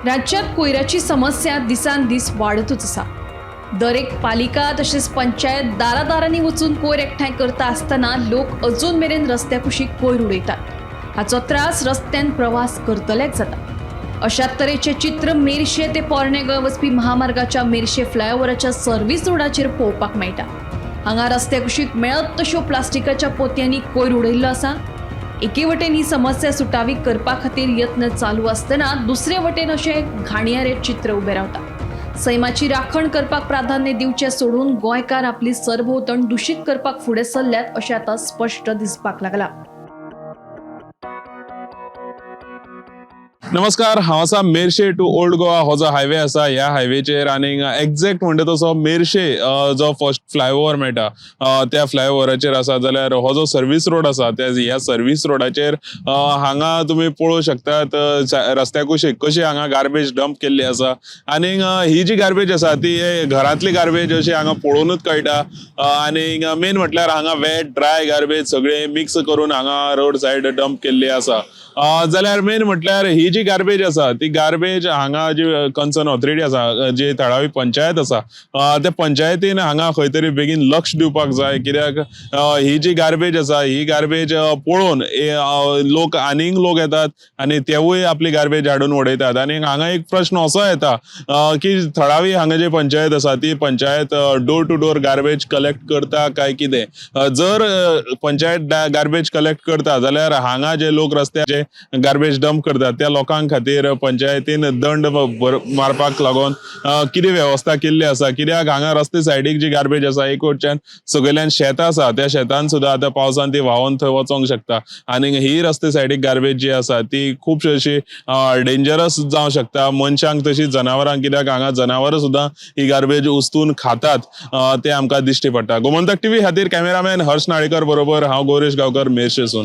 राज्यात कोयराची समस्या दिसान-दीस वाढतच आसा। दर एक पालिका तसेच पंचायत दारादारांनी वचून कोयर एकठांय करता आसतना लोक अजून मेरेन रस्त्या कुशीक कोयर उडयतात। हाचो त्रास रस्त्यान प्रवास करतल्याक जाता। अशाच तरेचे चित्र मेर्शे ते पोरनेगांव वचपी महामार्गाच्या मेर्शे फ्लायओव्हराच्या सर्व्हिस रोडाचेर पळोवपाक मेळटा। हांगा रस्त्या कुशीक मेळत तश्यो प्लास्टिकाच्या पोतयांनी कोयर उडयल्लो आसा। एके वटेन ही समस्या सुटावी करपा खातीर यत्न चालू आसतना दुसरे वटेन अशे घाणयारे चित्र उबे रावता। सैमाची राखण करपाक प्राधान्य दिवचे सोडून गोंयकार आपली सरभोंवतण दूषित करपाक फुडें सरल्यात अशें आतां स्पश्ट दिसपाक लागला। नमस्कार, हांव आसा मेर्शे टू ओल्ड गोवा हो जो हायवे आसा ह्या हायवेचेर आनी एक्झॅक्ट म्हणटा तसो मेर्शे जो फर्स्ट फ्लायओव्हर मेळटा त्या फ्लायओव्हराचेर आसा। जाल्यार हो जो सर्व्हिस रोड आसा त्या ह्या सर्व्हिस रोडाचेर हांगा तुमी पळोवंक शकतात रस्त्या कुशीक कशी हांगा गार्बेज डंप केल्ली आसा। आनी ही जी गार्बेज आसा ती घरांतली गार्बेज अशी हांगा पळोवनूच कळटा। आनी मेन म्हटल्यार हांगा वेट ड्राय गार्बेज सगळे मिक्स करून हांगा रोड सायड डंप केल्ली आसा। जाल्यार मेन म्हटल्यार ही जी गार्बेज आसा ती गार्बेज हांगा जी कन्सर्न ऑथॉरिटी आसा जी थळावी पंचायत आसा त्या पंचायतीन हांगा खंय तरी बेगीन लक्ष दिवपाक जाय। कित्याक ही जी गार्बेज आसा ही गार्बेज पळोवन लोक आनीक लोक येतात आनी तेवूय आपली गार्बेज हाडून उडयतात। आनी हांगा एक प्रश्न असो येता की थळावी हांगा जी पंचायत आसा ती panchayat door to door garbage collect करता काय कितें। जर पंचायत गार्बेज कलेक्ट करता जाल्यार हांगा जे लोक रस्त्याचे गार्बेज डंप करतात त्या लोकांक खातीर पंचायतीन दंड मारपाक लागून कितें व्यवस्था केल्ली आसा। कित्याक हांगा रस्ते सायडीक जी गार्बेज आसा एक वटच्यान सकयल्यान शेत आसा त्या शेतान सुद्दां आतां पावसान ती व्हांवून थंय वचोंक शकता। आनी ही रस्ते सायडीक गार्बेज जी आसा ती खुबशी अशी डेंजरस जावंक शकता मनशांक तशीच जनावरांक। कित्याक हांगा जनावरां सुद्दां ही गार्बेज उस्तून खातात ते आमकां दिश्टी पडटा। गोमंतक टीव्ही खातीर कॅमेरामॅन हर्ष नाळेकर बरोबर हांव गौरेश गांवकर मेर्शेसून।